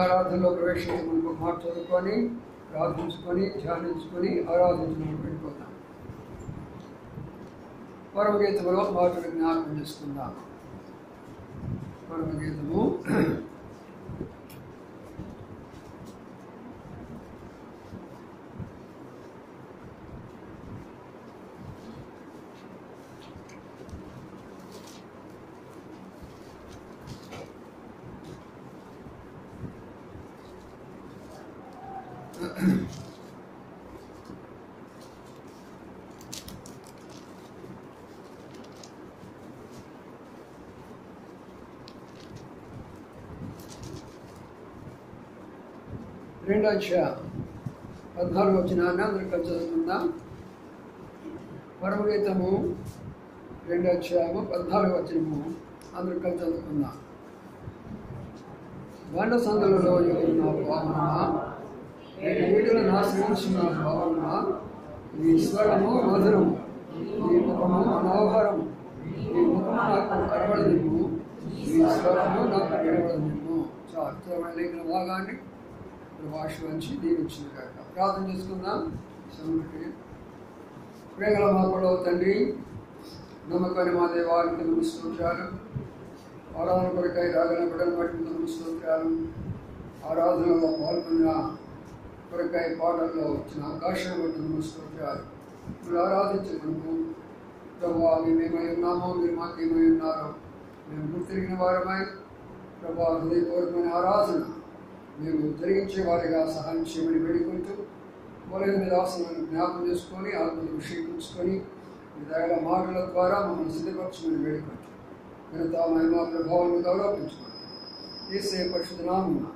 ఆరాధనలో ప్రవేశించే ముందు మాట చదువుకొని ప్రార్థించుకొని ధ్యానించుకొని ఆరాధించుకొని వెళ్ళిపోతాం. పరమగీతములో మాటలు జ్ఞాపకం చేసుకుందాం. పరమగీతము 2వ అధ్యాయం 14వ వచనాన్ని అందరూ కలిసి చదువుకుందాం. పరమగీతము 2వ అధ్యాయము 14వ వచనము అందరూ కలిసి చదువుకుందాం. బండ సందులలో నా భావన, నేను వీడులను ఆశ్రయించిన భావన, నీ స్వరము మధురము, నీ ముఖము మనోహరము, నీ ముఖము నాకు కనబడనిమ్ము, నీ స్వరము నాకు కనబడనిమ్ము. చాలు చదవండి లేఖన భాగాన్ని భాష నుంచి దీవించిన కాక ప్రార్థన చేసుకుందాం. సమృద్ధి ప్రేమల మా పొడవు తండ్రి, నమ్మకాన్ని మా దేవానికి నమస్కరించారు. ఆరాధన కొరకై రాగల బిడ్డను బట్టి నమస్కరించారు. ఆరాధనలో పాల్గొన్న కొరకై పాటల్లో వచ్చిన అవకాశం బట్టి నమస్కరించారు. మీరు ఆరాధించగలను ప్రభావ, మేమేమై ఉన్నామో మీరు మాకేమై ఉన్నారో మేము గుర్తిరిగిన వారమై ప్రభావ హృదయపూర్వకమైన ఆరాధన మేము జరిగించే వారిగా సహాయం చేయమని వేడుకుంటూ మొదలైన మీద ఆసనాలను జ్ఞాపకం చేసుకొని ఆత్మను విషయించుకొని మీ దయల మాటల ద్వారా మమ్మల్ని సిద్ధపరచమని వేడుకుంటూ ఘనత మహిమ ప్రభావాన్ని గౌరవించుకోండి. యేసయ్య పరిశుద్ధ నామమున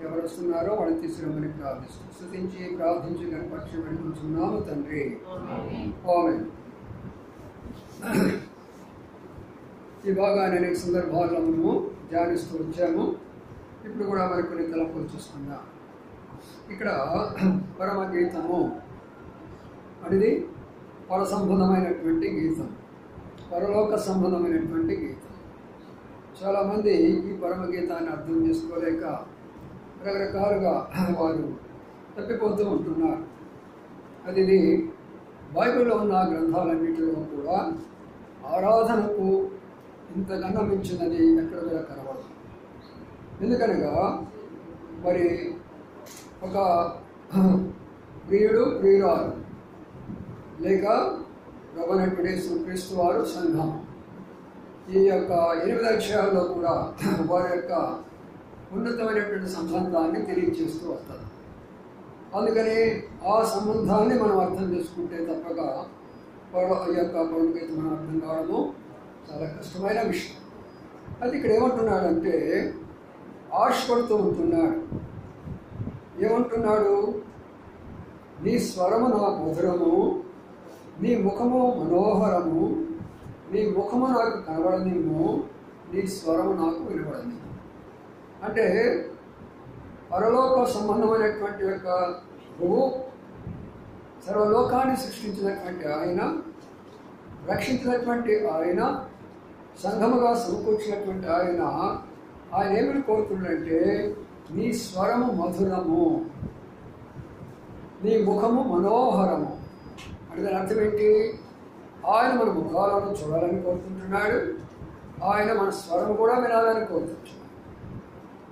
ఎవరు వస్తున్నారో వాళ్ళని తీసుకురమ్మని ప్రార్థిస్తూ స్తుతించి ప్రార్థించి కనపరిచి వేడుకుంటున్నాము తండ్రి. ఆమేన్. ఈ భాగాన్ని అనేక సందర్భాల్లో మనము ధ్యానిస్తూ వచ్చాము. ఇప్పుడు కూడా మరికొన్ని తలపులు చూసుకుందాం. ఇక్కడ పరమగీతము అనేది పర సంబంధమైనటువంటి గీతం, పరలోక సంబంధమైనటువంటి గీతం. చాలామంది ఈ పరమగీతాన్ని అర్థం చేసుకోలేక రకరకాలుగా వారు తప్పిపోతూ ఉంటున్నారు. అది బైబిల్లో ఉన్న గ్రంథాలన్నింటిలో కూడా ఆరాధనకు ఇంతకన్నా మించినది ఎక్కడ కూడా కనబడదు. ఎందుకనగా మరి ఒక ప్రియుడు ప్రియురాలు లేక ప్రభువైన క్రీస్తు వారు సంఘం, ఈ యొక్క 8 అధ్యాయాల్లో కూడా వారి యొక్క ఉన్నతమైనటువంటి సంబంధాన్ని తెలియజేస్తూ వస్తారు. అందుకని ఆ సంబంధాన్ని మనం అర్థం చేసుకుంటే తప్పగా ఈ యొక్క పరమగీతం మనం అర్థం కావడము చాలా కష్టమైన విషయం. అది ఇక్కడ ఏమంటున్నాడంటే ఆశపడుతూ ఉంటున్నాడు. ఏమంటున్నాడు? నీ స్వరము నా మధురము, నీ ముఖము మనోహరము, నీ ముఖము నాకు కనబడనిమ్ము, నీ స్వరము నాకు వినబడని. అంటే పరలోక సంబంధమైనటువంటి యొక్క ప్రభువు, సర్వలోకాన్ని సృష్టించినటువంటి ఆయన, రక్షించినటువంటి ఆయన, సంఘముగా సమకూర్చినటువంటి ఆయన ఏమిటి కోరుతున్నాడంటే నీ స్వరము మధురము, నీ ముఖము మనోహరము. అంటే దాని అర్థం ఏంటి? ఆయన మన ముఖాలను చూడాలని కోరుకుంటున్నాడు, ఆయన మన స్వరం కూడా వినాలని కోరుకుంటున్నాడు.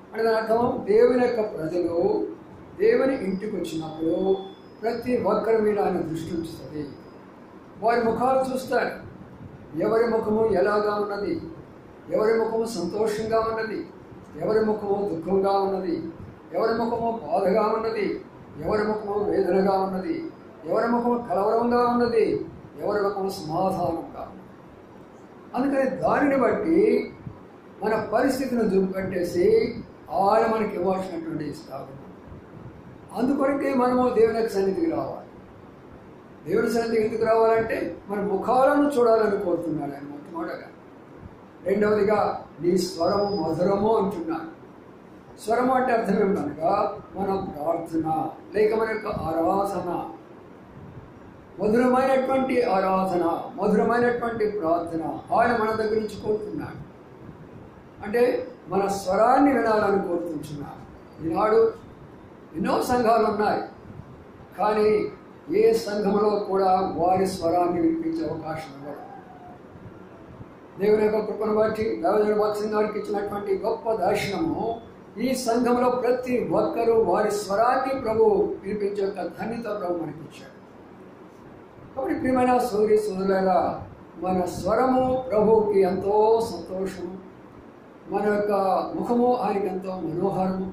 అంటే దాని అర్థం దేవుని యొక్క ప్రజలు దేవుని ఇంటికి వచ్చినప్పుడు ప్రతి ఒక్కరి మీద ఆయన దృష్టి ఉంచుతుంది. వారి ముఖాలు చూస్తారు. ఎవరి ముఖము ఎలాగా ఉన్నది, ఎవరి ముఖము సంతోషంగా ఉన్నది, ఎవరి ముఖము దుఃఖంగా ఉన్నది, ఎవరి ముఖము బాధగా ఉన్నది, ఎవరి ముఖము వేదనగా ఉన్నది, ఎవరి ముఖము కలవరంగా ఉన్నది, ఎవరి ముఖము సమాధానంగా ఉన్నది. అందుకని దానిని బట్టి మన పరిస్థితిని చూపెట్టేసి ఆయన మనకి ఇవ్వాల్సినటువంటి ఇస్తాడు. అందుకొరకే మనము దేవుని యొక్క సన్నిధికి రావాలి. దేవుని సన్నిధికి ఎందుకు రావాలంటే మన ముఖాలను చూడాలని కోరుతున్నాడు ఆయన మొట్టమొదటిగా. రెండవదిగా నీ స్వరము మధురము అంటున్నాడు. స్వరము అంటే అర్థం ఏమిటనగా మన ప్రార్థన లేక మన యొక్క ఆరాధన, మధురమైనటువంటి ఆరాధన, మధురమైనటువంటి ప్రార్థన ఆయన మన దగ్గర నుంచి కోరుతున్నాడు. అంటే మన స్వరాన్ని వినాలని కోరుకుంటున్నాడు. ఈనాడు ఎన్నో సంఘాలు ఉన్నాయి, కానీ ఏ సంఘంలో కూడా వారి స్వరాన్ని వినిపించే అవకాశం ఇవ్వదు. దేవుని యొక్క కృపను బట్టి దైవజనుడు భక్సింగ్ గారికి ఇచ్చినటువంటి గొప్ప దర్శనము, ఈ సంఘంలో ప్రతి ఒక్కరూ వారి స్వరాన్ని ప్రభు వినిపించే యొక్క ధన్యత ప్రభు మనకి ఇచ్చాడు. కాబట్టి ప్రియమైన సోదరి సోదరులారా, మన స్వరము ప్రభువుకి ఎంతో సంతోషము, మన యొక్క ముఖము ఆయనకి ఎంతో మనోహరము.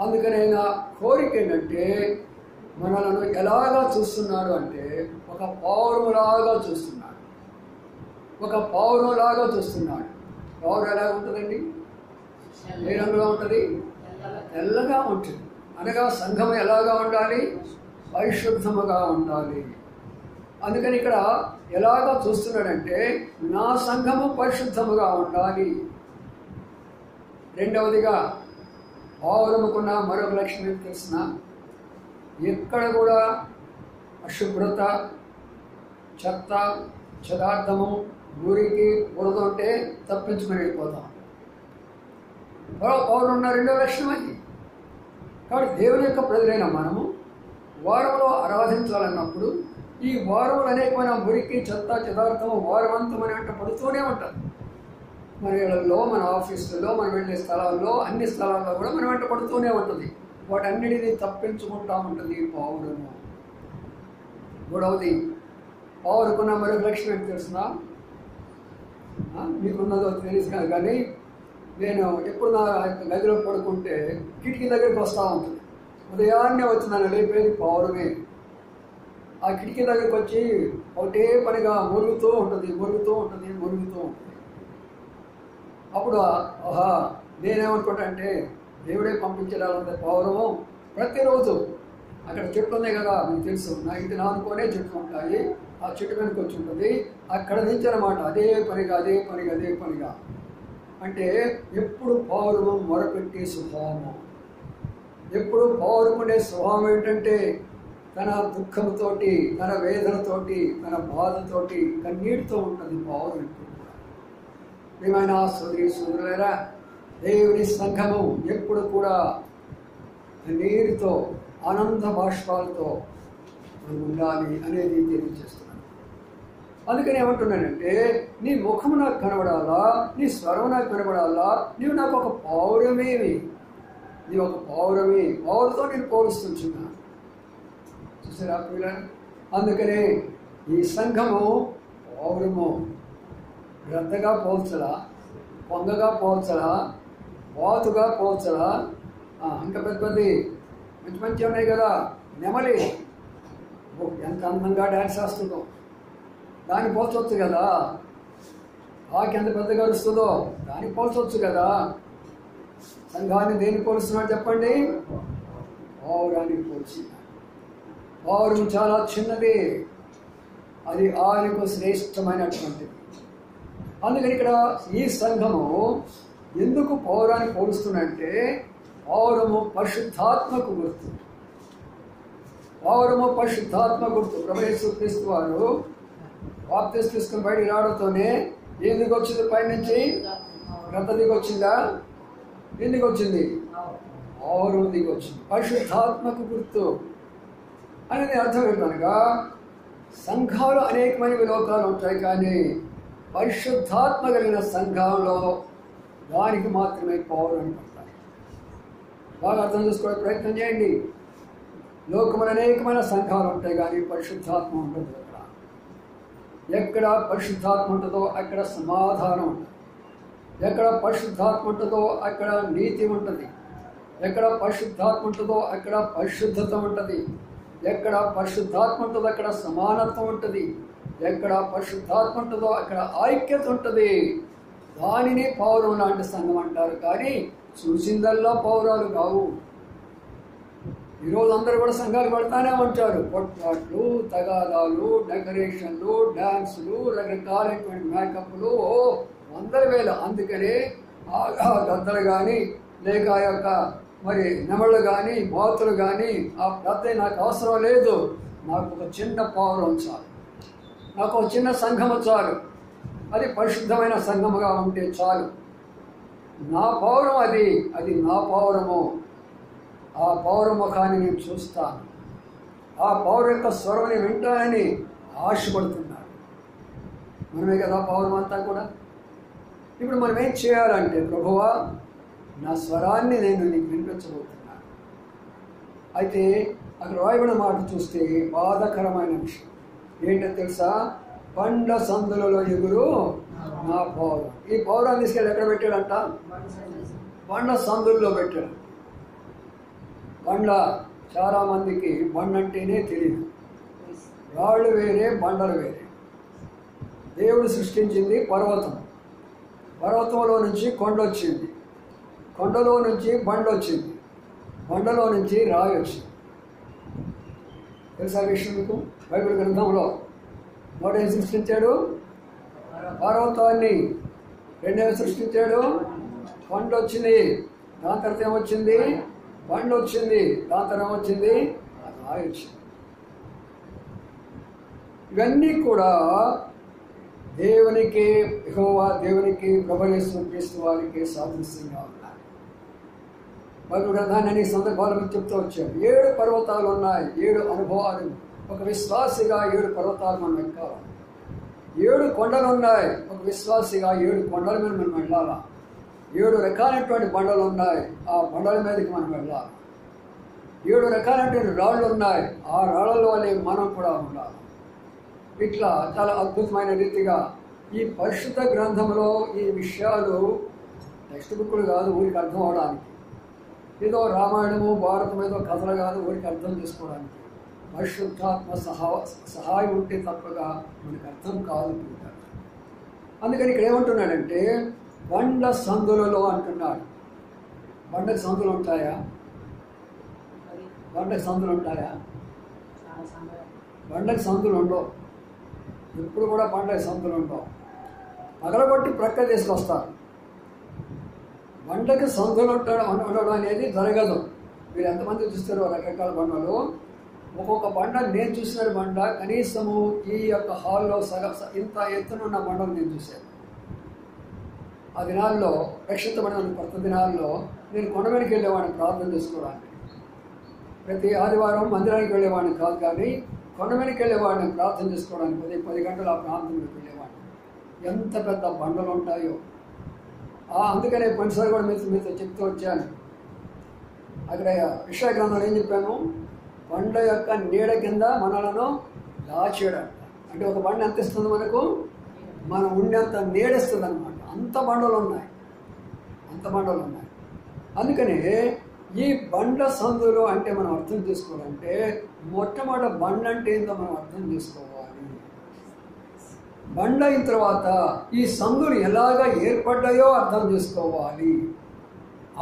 అందుకనైనా కోరిక ఏంటంటే మనలను ఎలాగా చూస్తున్నాడు అంటే ఒక పౌరులాగా చూస్తున్నాడు, ఒక పౌరులాగా చూస్తున్నాడు. పౌరు ఎలా ఉంటుందండి? ఏ రంగులో ఉంటుంది? తెల్లగా ఉంటుంది. అనగా సంఘం ఎలాగా ఉండాలి? పరిశుద్ధముగా ఉండాలి. అందుకని ఇక్కడ ఎలాగా చూస్తున్నాడంటే నా సంఘము పరిశుద్ధముగా ఉండాలి. రెండవదిగా పౌరముకున్న మరొక లక్షణం ఏం తెలిసిన, ఎక్కడ కూడా అశుభ్రత, చెత్త, చెదార్థము, గురికి బురద ఉంటే తప్పించుకొని వెళ్ళిపోతాం. పౌరులు ఉన్న రెండో లక్షణం అది. కాబట్టి దేవుని యొక్క ప్రజలైన మనము వారంలో ఆరాధించాలన్నప్పుడు ఈ వారములు అనేకమైన మురికి, చెత్త, చెదార్థము వారవంతం అని వెంట పడుతూనే ఉంటుంది. మన ఇళ్లలో, మన ఆఫీసులలో, మనం వెళ్ళే స్థలాల్లో, అన్ని స్థలాల్లో కూడా మనం వెంట పడుతూనే ఉంటుంది. వాటన్నిటినీ తప్పించుకుంటా ఉంటుంది పౌరును. మూడవది, పౌరుకున్న మరొక లక్షణం ఏంటి తెలిసిన? మీకున్నదో తెలుసు కానీ నేను ఎప్పుడు నా గదిలో పడుకుంటే కిటికీ దగ్గరికి వస్తూ ఉంటుంది. ఉదయాన్నే వచ్చి నన్ను లేపేది పౌరమే. ఆ కిటికీ దగ్గరికి వచ్చి ఒకటే పనిగా మురుగుతూ ఉంటుంది. అప్పుడు ఆహా, నేనేమనుకుంటా అంటే దేవుడే పంపించడాలంటే పౌరము. ప్రతిరోజు అక్కడ చెట్లు ఉన్నాయి కదా, మీకు తెలుసు, నా ఇంటి నానుకోనే చెట్లు ఉంటాయి. ఆ చెట్టు వెనుక వచ్చి ఉంటుంది. అక్కడ నుంచి అనమాట అదే పనిగా అంటే ఎప్పుడు పౌరము మొరపెట్టే స్వభావము. ఎప్పుడు పౌరముండే స్వభావం ఏంటంటే తన దుఃఖంతోటి, తన వేదనతోటి, తన బాధతోటి, కన్నీటితో ఉంటుంది పౌరం ఎప్పుడు కూడా. ఏమైనా సోదరి సోదరులారా, దేవుని సంఘము ఎప్పుడు కూడా నీరుతో, ఆనంద బాష్పాలతో మనం ఉండాలి అనేది తెలియజేస్తున్నాను. అందుకని ఏమంటున్నానంటే నీ ముఖము నాకు కనబడాలా, నీ స్వరం నాకు కనబడాలా, నీవు నాకు ఒక పౌరమేమి, నీ ఒక పౌరమే, పౌరుతో నేను పోలుస్తున్నాను. చూసారా పిల్లలు? అందుకనే ఈ సంఘము పౌరము గ్రద్దగా పోల్చలా, పొంగగా పోల్చలా, వాతుగా పోల్చలా, ఇంకా పెద్ద మంచి ఉన్నాయి కదా, నెమలి ఎంత అందంగా డ్యాన్స్ వేస్తుందో దాన్ని పోల్చవచ్చు కదా. ఆకి ఎంత పెద్దగా వస్తుందో దాన్ని పోల్చవచ్చు కదా. సంఘాన్ని దేన్ని పోలుస్తున్నాడు చెప్పండి? పౌరానికి పోల్చి. పౌరం చాలా చిన్నది, అది ఆయనకు శ్రేష్టమైనటువంటిది. అందుకని ఇక్కడ ఈ సంఘము ఎందుకు పౌరాన్ని పోలుస్తుందంటే పౌరము పరిశుద్ధాత్మకు గుర్తు. పౌరము పరిశుద్ధాత్మ గుర్తు. ప్రభు యేసు క్రీస్తు వారు బాప్తిసం తీసుకుని బయటికి రావడంతోనే ఎందుకు వచ్చింది? పైనుంచి గ్రంథ దిగి వచ్చిందా? ఎందుకు వచ్చింది? పౌరం దిగి వచ్చింది. పరిశుద్ధాత్మకు గుర్తు అనేది అర్థం ఏంటనగా సంఘాలు అనేకమైన లోకాలు ఉంటాయి, కానీ పరిశుద్ధాత్మ కలిగిన సంఘంలో దానికి మాత్రమే పౌరం పడతాయి. బాగా అర్థం చేసుకోవడానికి ప్రయత్నం చేయండి. లోకములు అనేకమైన సంఘాలు ఉంటాయి, కానీ పరిశుద్ధాత్మ ఉండదు. ఎక్కడ పరిశుద్ధాత్మ ఉంటుందో అక్కడ సమాధానం ఉంటుంది. ఎక్కడ పరిశుద్ధాత్మ ఉంటుందో అక్కడ నీతి ఉంటుంది. ఎక్కడ పరిశుద్ధాత్మ ఉంటుందో అక్కడ పరిశుద్ధత ఉంటుంది. ఎక్కడ పరిశుద్ధాత్మ ఉంటుందో అక్కడ సమానత్వం ఉంటుంది. ఎక్కడ పరిశుద్ధాత్మ ఉంటుందో అక్కడ ఐక్యత ఉంటుంది. దానిని పౌరం లాంటి సంఘం అంటారు, కానీ చూసిందల్లా పౌరాలు కావు. ఈరోజు అందరూ కూడా సంఘాలు పడతానే ఉంటారు. కొట్లాట్లు, తగాదాలు, డెకరేషన్లు, డ్యాన్సులు, రకరకాలైనటువంటి మేకప్లు, వందల వేల. అందుకనే ఆ గద్దలు కానీ లేక ఆ యొక్క మరి నెమళ్ళు కానీ బాతులు కానీ ఆ పెద్ద నాకు అవసరం లేదు, నాకు ఒక చిన్న పౌరం చాలు, నాకు ఒక చిన్న సంఘము చాలు, అది పరిశుద్ధమైన సంఘముగా ఉంటే చాలు. నా పౌరం అది నా పౌరము. ఆ పౌర ముఖాన్ని నేను చూస్తాను, ఆ పౌర యొక్క స్వరమని వింటానని ఆశపడుతున్నాడు. మనమే కదా పౌరం అంతా కూడా. ఇప్పుడు మనం ఏం చేయాలంటే, ప్రభువా నా స్వరాన్ని నేను నీకు వినిపించబోతున్నాను. అయితే అక్కడ రాయబడిన మాట చూస్తే బాధాకరమైన విషయం ఏంటో తెలుసా? బండ సందులలో ఎగురు నా పౌరం. ఈ పౌరాన్ని తీసుకెళ్ళి ఎక్కడ పెట్టాడంట? బండ సందుల్లో పెట్టాడు. బండ చాలామందికి బండ అంటేనే తెలియదు. రాళ్ళు వేరే, బండలు వేరే. దేవుడు సృష్టించింది పర్వతం, పర్వతంలో నుంచి కొండ వచ్చింది, కొండలో నుంచి బండ వచ్చింది, బండలో నుంచి రాయి వచ్చింది. తెలుసా విషయం మీకు? బైబిల్ గ్రంథంలో మొదట ఏం సృష్టించాడు? పర్వతాన్ని. రెండేవి సృష్టించాడు? కొండ వచ్చింది. దాని తర్వాత ఏమొచ్చింది? బండ వచ్చింది. దాని తర్వాత ఏమొచ్చింది? రాయి వచ్చింది. ఇవన్నీ కూడా దేవునికి, యెహోవా దేవునికి, ప్రభువు యేసు క్రీస్తు వారికి సాదృశ్యంగా ఉన్నాయి. బైబిల్ గ్రంథాన్ని అనేక సందర్భాలను చెప్తూ వచ్చాడు. 7 పర్వతాలు ఉన్నాయి, 7 అనుభవాలు. ఒక విశ్వాసిగా 7 పర్వతాలు మనం ఎక్కాలి. 7 కొండలు ఉన్నాయి, ఒక విశ్వాసిగా 7 కొండల మీద మనం వెళ్ళాలా. 7 రకాలైనటువంటి బండలు ఉన్నాయి, ఆ బండల మీదకి మనం వెళ్ళాలి. 7 రకాలైనటువంటి రాళ్ళు ఉన్నాయి, ఆ రాళ్ళలో మనం కూడా ఉండాలి. ఇట్లా చాలా అద్భుతమైన రీతిగా ఈ పరిశుద్ధ గ్రంథంలో ఈ విషయాలు టెక్స్ట్ బుక్లు కాదు ఊరికి అర్థం అవడానికి, ఏదో రామాయణము భారతం ఏదో కథలు కాదు ఊరికి అర్థం చేసుకోవడానికి. పరిశుద్ధాత్మ సహాయం ఉంటే తప్పగా మనకు అర్థం కాదు. అందుకని ఇక్కడ ఏమంటున్నాడంటే బండ సందులలో అంటున్నాడు. బండకు సందులు ఉంటాయా? బండకు సందులు ఉంటాయా? బండకు సందులు ఉండవు. ఎప్పుడు కూడా బండకు సందులు ఉండవు. పగలగొట్టి ప్రక్క తీసుకొస్తారు. బండకు సందులు ఉండడం అనేది జరగదు. మీరు ఎంతమంది చూస్తారో రకరకాల బండలు. ఒక్కొక్క బండ నేను చూసిన బండ కనీసము ఈ యొక్క హాల్లో ఇంత ఎత్తునున్న బండలు నేను చూశాను. ఆ దినాల్లో రక్షితమైన కొత్త దినాల్లో నేను కొండమీదకి వెళ్ళేవాడిని ప్రార్థన చేసుకోవడానికి. ప్రతి ఆదివారం మందిరానికి వెళ్ళేవాడిని కాదు, కానీ కొండమీదకి వెళ్ళేవాడిని ప్రార్థన చేసుకోవడానికి. 10 గంటలు ఆ ప్రాంతంలోకి వెళ్ళేవాడిని. ఎంత పెద్ద బండలు ఉంటాయో. అందుకనే కొన్నిసారి కూడా మీతో చెప్తూ వచ్చాను. అక్కడ యెషయా గ్రంథంలో ఏం చెప్పాను? బండ యొక్క నీడ కింద మనలను దాచేయడం. అంటే ఒక బండ ఎంత ఇస్తుంది మనకు? మనం ఉండేంత నీడేస్తుంది అనమాట. అంత బండలు ఉన్నాయి, అంత బండలు ఉన్నాయి. అందుకనే ఈ బండ సందులు అంటే మనం అర్థం చేసుకోవాలంటే మొట్టమొదటి బండ అంటే ఏందో మనం అర్థం చేసుకోవాలి. బండ అయిన తర్వాత ఈ సందులు ఎలాగా ఏర్పడ్డాయో అర్థం చేసుకోవాలి.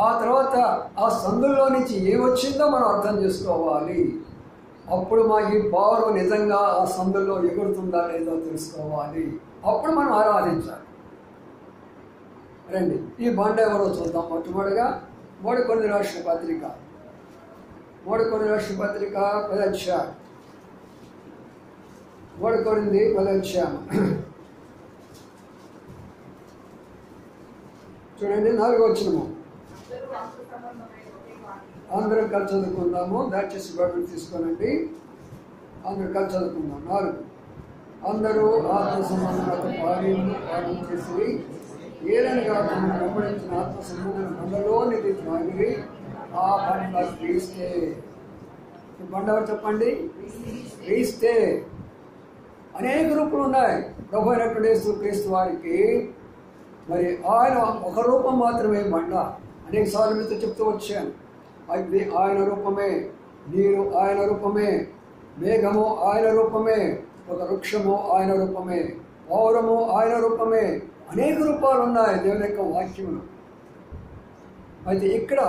ఆ తర్వాత ఆ సందుల్లో నుంచి ఏమొచ్చిందో మనం అర్థం చేసుకోవాలి. అప్పుడు మా ఈ పవర్ నిజంగా ఆ సందుల్లో ఎగురుతుందా లేదో తెలుసుకోవాలి. అప్పుడు మనం ఆరాధించాలి. రండి, ఈ బండ ఎవరో చూద్దాం. మొట్టమొదటిగా 3 కొరింథీయులకు రాసిన పత్రిక 3 కొరింథీయులకు రాసిన పత్రిక 10వ అధ్యాయం 3 కొరింథీయులకు 10వ అధ్యాయం చూడండి, 4వ వచనము. అందరం కలిసి చదువుకుందాము. దయచేసి బైబిల్ తీసుకోనండి. అందరూ కలిసి చదువుకుందాం. 4 అందరూ ఆత్మ సంబంధమైన పాలన చేసి ఏదైనా తమను వెంబడించిన ఆత్మ సంబంధమైన బండలోనిది త్రాగి ఆ బండ క్రీస్తే. బండ చెప్పండి, క్రీస్తే. అనేక రూపాలు ఉన్నాయి ప్రభు అయినటువంటి యేసుక్రీస్తు వారికి. మరి ఆయన ఒక రూపం మాత్రమే బండ. అనేక సార్లు మీతో చెప్తూ వచ్చాను. అది ఆయన రూపమే, నీరు ఆయన రూపమే, మేఘము ఆయన రూపమే, ఒక వృక్షము ఆయన రూపమే, పౌరము ఆయన రూపమే. అనేక రూపాలు ఉన్నాయి దేవుని యొక్క వాక్యములు. అయితే ఇక్కడ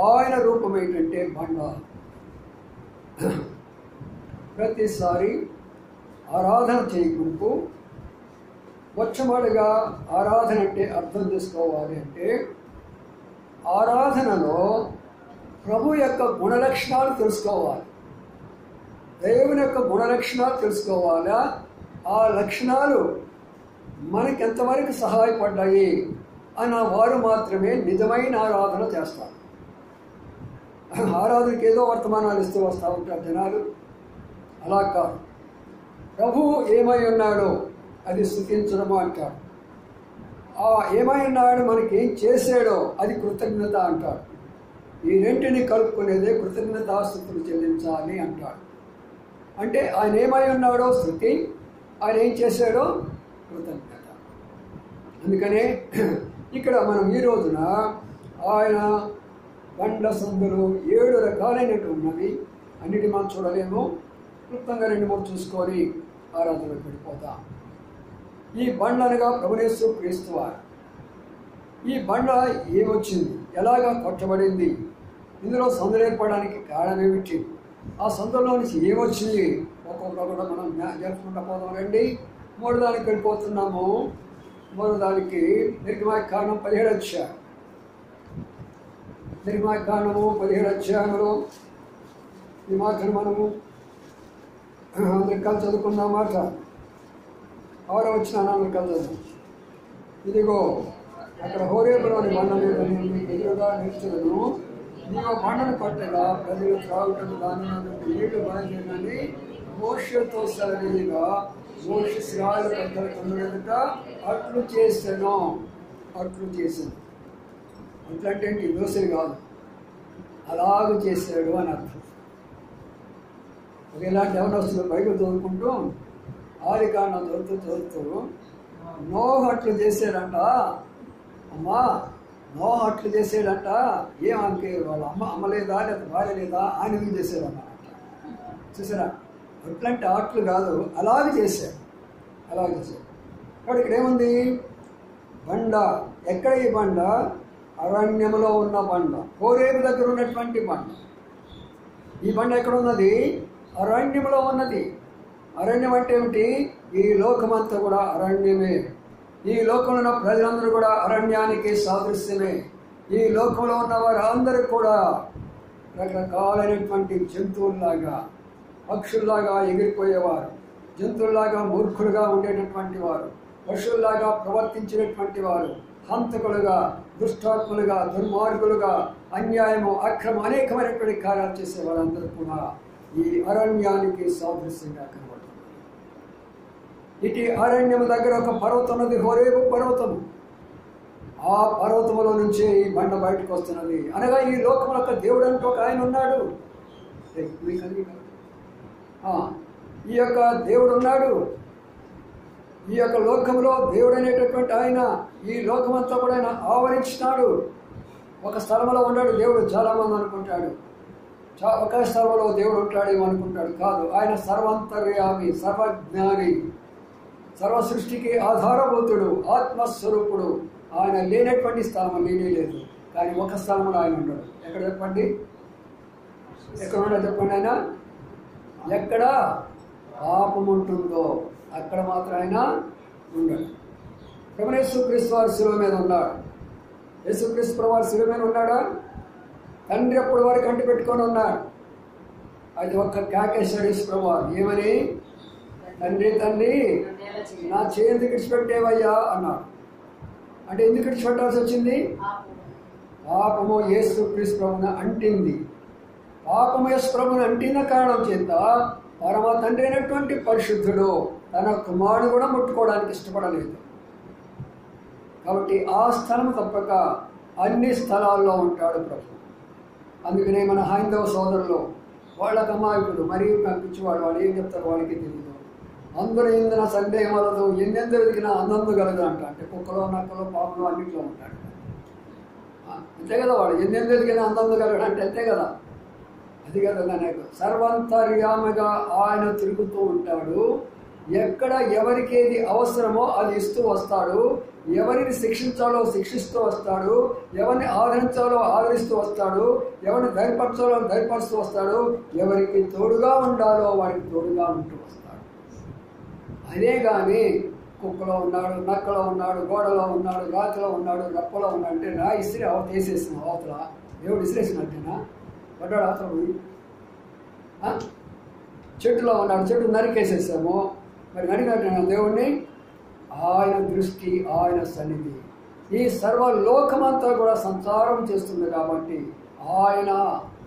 ఆయన రూపం ఏంటంటే బండ. ప్రతిసారి ఆరాధన చేయకుండా మొట్టమొదటిగా ఆరాధన అంటే అర్థం చేసుకోవాలి. అంటే ఆరాధనలో ప్రభు యొక్క గుణలక్షణాలు తెలుసుకోవాలి. దేవుని యొక్క గుణలక్షణాలు తెలుసుకోవాలా? ఆ లక్షణాలు మనకి ఎంతవరకు సహాయపడ్డాయి అన్న వారు మాత్రమే నిజమైన ఆరాధన చేస్తారు. ఆరాధనకి ఏదో వర్తమానాలు ఇస్తూ వస్తూ ఉంటారు జనాలు. అలా కాదు. ప్రభు ఏమై ఉన్నాడో అది స్తుతించడము అంటారు. ఆ ఏమై ఉన్నాడు, మనకి ఏం చేశాడో అది కృతజ్ఞత అంటారు. ఈ రెంటిని కలుపుకునేదే కృతజ్ఞతాస్తుతులు చెల్లించాలి అంటాడు. అంటే ఆయన ఏమై ఉన్నాడో స్తుతి, ఆయన ఏం చేశాడో కృతజ్ఞత. అందుకనే ఇక్కడ మనం ఈ రోజున ఆయన బండ సందులు 7 రకాలైనట్టు ఉన్నవి. అన్నిటి మనం చూడలేము. క్లుప్తంగా 2-3 చూసుకొని ఆరాధనకు వెళ్ళిపోతాం. ఈ బండ అనగా ప్రభువైన యేసుక్రీస్తు వారు. ఈ బండ ఏమొచ్చింది, ఎలాగా కొట్టబడింది, ఇందులో సందులు ఏర్పడడానికి కారణం ఏమిటి, ఆ సందులో నుంచి ఏమొచ్చింది, ఒక్కొక్కరు కూడా మనం జరుపుకుంటూ పోదాం. రండి, 3 దానికి వెళ్ళిపోతున్నాము. 3 దానికి నిర్గమాకాండం 17వ అధ్యాయం. నిర్గమాకాండము 17వ అధ్యాయంలో ఈ మాటను మనము అందరికి కలిసి చదువుకున్నాం. మాట 6వ వచనాన్ని అందరికి కలిసి చదువు. ఇదిగో అక్కడ హోరేబులోని బండ మీద నేను మీకు ఎదురుగా నిలుచులను. నీవు బండను పట్టగా ప్రజలు త్రాగుటకు దాని నుండి నీళ్లు బయలుదేరని మోషేతో సరిగా మోషే ఇశ్రాయేలు పెద్దల కన్నులెదుట అట్లు చేశాను. అట్లు చేశాను అట్లంటే ఏంటి? దోశలు కాదు, అలాగూ చేశాడు అని అర్థం. ఇలాంటి ఎవరొస్తులు బైబిల్ చదువుకుంటూ ఆదికాండం చదువుతూ నోహు అట్లు చేశాడంట. అమ్మా, నోహు అట్లు చేసాడంట. ఏమనుకే వాళ్ళ అమ్మ లేదా లేదా భార్య లేదా, ఆయన ఎందుకు చేశాడన్నమాట. చూసారా? అట్లాంటి ఆటలు కాదు, అలాగే చేశాడు. అలాగే చేశాడు. కాబట్టి ఇక్కడ ఏముంది? బండ. ఎక్కడ ఈ బండ? అరణ్యంలో ఉన్న బండ, హోరేబు దగ్గర ఉన్నటువంటి బండ. ఈ బండ ఎక్కడ ఉన్నది? అరణ్యంలో ఉన్నది. అరణ్యం అంటే ఏమిటి? ఈ లోకమంతా కూడా అరణ్యమే. ఈ లోకంలో ఉన్న ప్రజలందరూ కూడా అరణ్యానికి సాదృశ్యమే. ఈ లోకంలో ఉన్న వారు అందరూ కూడా రకరకాలైనటువంటి జంతువుల్లాగా, పక్షుల్లాగా ఎగిరిపోయేవారు, జంతువుల్లాగా మూర్ఖులుగా ఉండేటటువంటి వారు, పశువుల్లాగా ప్రవర్తించినటువంటి వారు, హంతకులుగా, దుష్టాత్ములుగా, దుర్మార్గులుగా, అన్యాయము, అక్రమం, అనేకమైనటువంటి కార్యాలు చేసే వారందరూ కూడా ఈ అరణ్యానికి సాదృశ్యంగా కనబడుతున్నారు. ఇటు అరణ్యము దగ్గర ఒక పర్వతం ఉన్నది, హోరేబు పర్వతము. ఆ పర్వతములో నుంచే ఈ బండ బయటకు వస్తున్నది. అనగా ఈ లోకం యొక్క దేవుడు అంటూ ఒక ఆయన ఉన్నాడు. ఈ యొక్క దేవుడు ఉన్నాడు. ఈ యొక్క లోకంలో దేవుడు అనేటటువంటి ఆయన ఈ లోకమంతా కూడా ఆయన ఆవరించినాడు. ఒక స్థలంలో ఉన్నాడు దేవుడు. చాలామంది అనుకుంటాడు ఒక స్థలంలో దేవుడు ఉంటాడేమో అనుకుంటాడు. కాదు, ఆయన సర్వంతర్యామి, సర్వజ్ఞాని, సర్వ సృష్టికి ఆధారభూతుడు, ఆత్మస్వరూపుడు. ఆయన లేనటువంటి స్థలం లేనే లేదు. కానీ ఒక స్థలంలో ఆయన ఉన్నాడు. ఎక్కడ చెప్పండి? ఎక్కడ ఉన్నాడో చెప్పండి. ఆయన ఎక్కడ పాపం ఉంటుందో అక్కడ మాత్రం ఆయన ఉండడు. ప్రభువు యేసుక్రీస్తు వారు శిలువ మీద ఉన్నాడు. యేసుక్రీస్తు వారు శిలువ మీద ఉన్నాడా? తండ్రి అప్పుడు వారికి కంటి పెట్టుకొని ఉన్నాడు. అది ఒక్క కేకేశాడు యేసుప్రభు వారు. ఏమని? తండ్రి తండ్రి నా చేయి ఎందుకు విడిచిపెట్టేవయ్యా అన్నాడు. అంటే ఎందుకు విడిచిపెట్టాల్సి వచ్చింది? పాపము యేసుక్రీస్తు ప్రభువును అంటింది. పాపము యేసు ప్రభువును అంటిన కారణం చేత పరమ తండ్రి అయినటువంటి పరిశుద్ధుడు తన కుమారుడు కూడా ముట్టుకోవడానికి ఇష్టపడలేదు. కాబట్టి ఆ స్థలం తప్పక అన్ని స్థలాల్లో ఉంటాడు ప్రభు. అందుకనే మన హైందవ సోదరులు వాళ్ళకి అమాయకులు మరియు పంపించేవాడు, వాళ్ళు ఏం చెప్తారు వాళ్ళకి తెలియదు. అందరూ ఇందున సందేహం వలదు, ఎన్నెందు వెతికినా అందందు కలదు అంట. అంటే కుక్కలో నక్కలో పాములో అన్నింటిలో ఉంటాడు. అంతే కదా, వాడు ఎన్నెందు వెతికినా అందందు కలగడు అంటే అంతే కదా. అది కదా నాకు సర్వంతర్యామిగా ఆయన తిరుగుతూ ఉంటాడు. ఎక్కడ ఎవరికి ఏది అవసరమో అది ఇస్తూ వస్తాడు. ఎవరిని శిక్షించాలో శిక్షిస్తూ వస్తాడు. ఎవరిని ఆదరించాలో ఆదరిస్తూ వస్తాడు. ఎవరిని ధైర్యపరచాలో ధైర్యపరుస్తూ వస్తాడు. ఎవరికి తోడుగా ఉండాలో వారికి తోడుగా ఉంటూ వస్తాడు. అదే కానీ కుక్కలో ఉన్నాడు, నక్కలో ఉన్నాడు, గోడలో ఉన్నాడు, రాతిలో ఉన్నాడు, రప్పలో ఉన్నాడు అంటే రా ఇసిరి అవతల వేసేసిన అవతల దేవుడు ఇసిరేసినట్టేనా? పడ్డాడు అవతల పోయి. చెట్టులో ఉన్నాడు, చెట్టు నరికేసేసాము. మరి నరికినట్టేనా దేవుణ్ణి? ఆయన దృష్టి, ఆయన సన్నిధి ఈ సర్వలోకమంతా కూడా సంచారం చేస్తుంది కాబట్టి ఆయన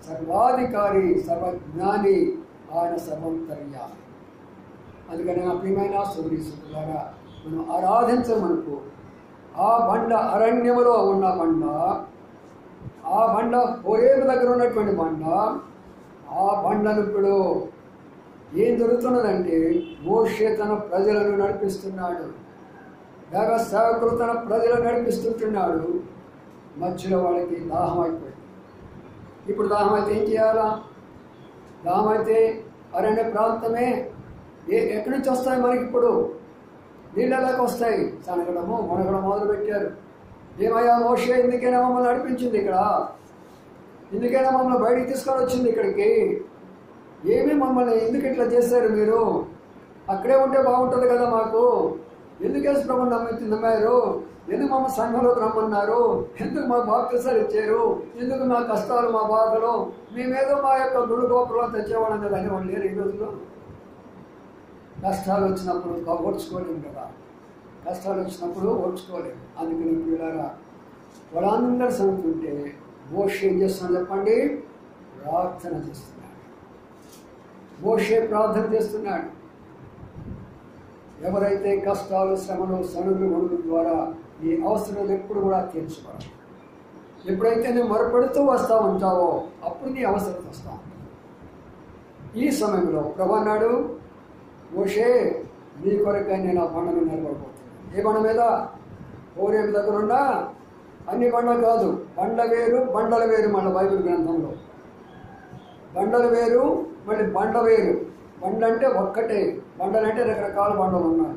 సర్వాధికారి, సర్వజ్ఞాని, ఆయన సర్వంతర్యామి. అందుకని నా ప్రియమైన సోదరీసులారా, మనం ఆరాధించమనుకో ఆ బండ అరణ్యములో ఉన్న బండ, ఆ బండ హోరేబు దగ్గర ఉన్నటువంటి బండ, ఆ బండను ఇప్పుడు ఏం జరుగుతున్నదంటే మోషే తన ప్రజలను నడిపిస్తున్నాడు. లేక సేవకులు తన ప్రజలను నడిపిస్తుంటున్నాడు. మధ్యలో వాళ్ళకి దాహం అయిపోయింది. ఇప్పుడు దాహం అయితే ఏం చేయాలా? దాహం అయితే అరణ్య ప్రాంతమే. ఎక్కడి నుంచి వస్తాయి మనకి? ఇప్పుడు నీళ్ళలోకి వస్తాయి. సనగడము మునగడం మొదలుపెట్టారు. ఏమయ్యా మోషే, ఎందుకైనా మమ్మల్ని నడిపించింది ఇక్కడ, ఎందుకైనా మమ్మల్ని బయటికి తీసుకొని వచ్చింది ఇక్కడికి, ఏమీ మమ్మల్ని ఎందుకు ఇట్లా చేశారు మీరు? అక్కడే ఉంటే బాగుంటుంది కదా మాకు. ఎందుకు యేసు ప్రభువుని నమ్మారు? ఎందుకు మమ్మల్ని సంఘంలోకి రమ్మన్నారు? ఎందుకు మా బాప్తిసాలు ఇచ్చారు? ఎందుకు మా కష్టాలు, మా బాధలు మేమేదో మా యొక్క గుడి గోపురంలో తెచ్చేవాళ్ళం కదా అని వాళ్ళు లేరు. ఈ రోజులో కష్టాలు వచ్చినప్పుడు ఓర్చుకోలేము కదా. కష్టాలు వచ్చినప్పుడు ఓర్చుకోలేము. అందుకని పిల్లరా, వాళ్ళందరూ చదువుతుంటే మోషే ఏం చేస్తున్నాడు చెప్పండి? ప్రార్థన చేస్తున్నాడు. మోషే ప్రార్థన చేస్తున్నాడు. ఎవరైతే కష్టాలు, శ్రమలు, సనులు, వణుల ద్వారా ఈ అవసరాలు ఎప్పుడు కూడా తీర్చుకోవాలి. ఎప్పుడైతే నువ్వు మొరపెడుతూ వస్తూ ఉంటావో అప్పుడు నీ అవసరం వస్తా ఉంటుంది. ఈ సమయంలో ప్రభు అన్నాడు, మోషే నీ కొరకై నేను ఆ బండను నిలబడిపోతున్నాను. ఏ బండ మీద? హోరేబు దగ్గర ఉన్న అన్ని బండలు కాదు, బండ వేరు బండలు వేరు. మన బైబిల్ గ్రంథంలో బండలు వేరు, మళ్ళీ బండ వేరు. బండ అంటే ఒక్కటే, బండలు అంటే రకరకాల బండలు ఉన్నాయి.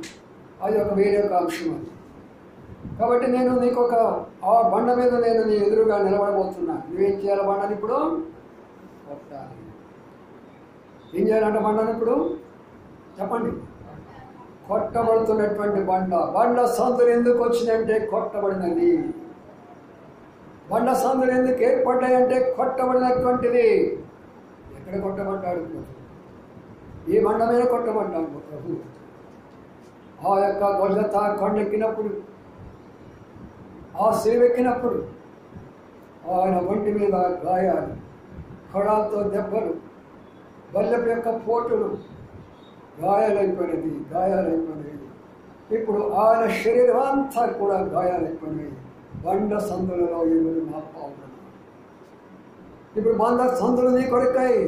అది ఒక వేరే ఒక అంశం. అది కాబట్టి నేను నీకు ఆ బండ మీద నేను నీ ఎదురుగా నిలబడబోతున్నా. నువ్వేం చేయాలి? బండని ఇప్పుడు కొట్టాలి. ఏం చేయాలంటే బండని ఇప్పుడు చెప్పండి? కొట్టబడుతున్నటువంటి బండ. బండ సందులు ఎందుకు వచ్చినాయంటే కొట్టబడినది. బండ సందులు ఎందుకు ఏర్పడ్డాయంటే కొట్టబడినటువంటిది. ఎక్కడ కొట్టబడ్డాడు ప్రభు? ఈ బండ మీద కొట్టబడ్డాడు ప్రభు. ఆ యొక్క గొల్గొతా కొండెక్కినప్పుడు, ఆ శిలువెక్కినప్పుడు ఆయన ఒంటి మీద గాయాలు, కొడాలతో దెబ్బలు, బల్లెపు యొక్క పోటులు, గాయాలైపోయినది. ఇప్పుడు ఆయన శరీరం అంతా కూడా గాయాలైపోయినాయి. బండ సందులలో ఎవరు నా పావులు. ఇప్పుడు బండ సందులు నీ కొరకాయి.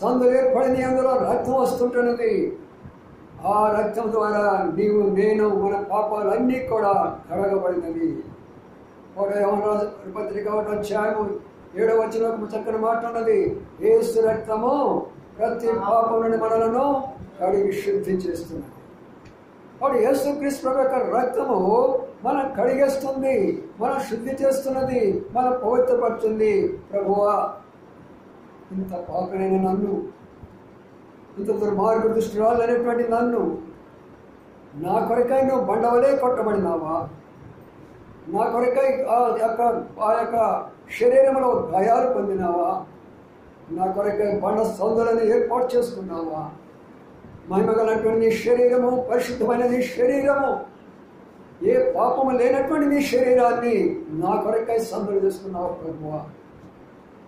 సందులు ఏర్పడింది, అందులో రక్తం వస్తుంటున్నది. ఆ రక్తం ద్వారా నీవు, నేను, మన పాపాలన్నీ కూడా కడగబడినవి. ఒక యోహాను పత్రిక 1 అధ్యాయము 7వ వచనంలో చక్కని మాట ఉన్నది. యేసు రక్తము ప్రతి పాపం నుండి మనలను కడిగి శుద్ధి చేస్తున్నది. కాబట్టి యేసుక్రీస్తు ప్రభు యొక్క రక్తము మనం కడిగేస్తుంది, మనం శుద్ధి చేస్తున్నది, మనం పవిత్రపడుతుంది. ప్రభువా, ఇంత పాపనైన నన్ను ఇంత దుర్మార్గ దుష్టురాలు అనేటువంటి నన్ను నా కొరకై నువ్వు బండవలే కొట్టబడినావా? నా కొరకై ఆ యొక్క శరీరంలో గాయాలు పొందినావా? నా కొరకై బండ సందులను ఏర్పాటు చేసుకున్నావా? మహిమగలటువంటి నీ శరీరము, పరిశుద్ధమైన నీ శరీరము, ఏ పాపము లేనటువంటి నీ శరీరాన్ని నా కొరకై సందులు చేసుకున్నావు ప్రభువా.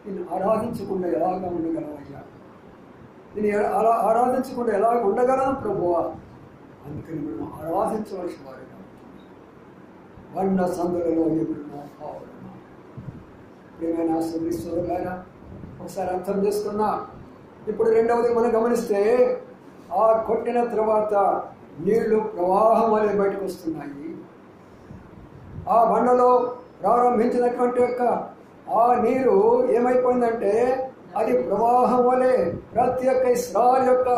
నేను ఆరాధించకుండా ఎలాగా ఉండగలవయ్యా? నేను అలా ఆరాధించకుండా ఎలాగ ఉండగలను ప్రభువా? అందుకని మనం ఆరాధించవలసిన వారిగా బండ సందులలో ఎదురున్నా కావాలన్నా ఏమైనా సోదరులారా ఒకసారి అర్థం చేసుకున్నా. ఇప్పుడు రెండవది మనం గమనిస్తే ఆ కొట్టిన తర్వాత నీళ్లు ప్రవాహం వలె బయటకు వస్తున్నాయి. ఆ బండలో ప్రారంభించినటువంటి యొక్క ఆ నీరు ఏమైపోయిందంటే అది ప్రవాహం వలె ప్రతి ఒక్క ఇశ్రాయేలు యొక్క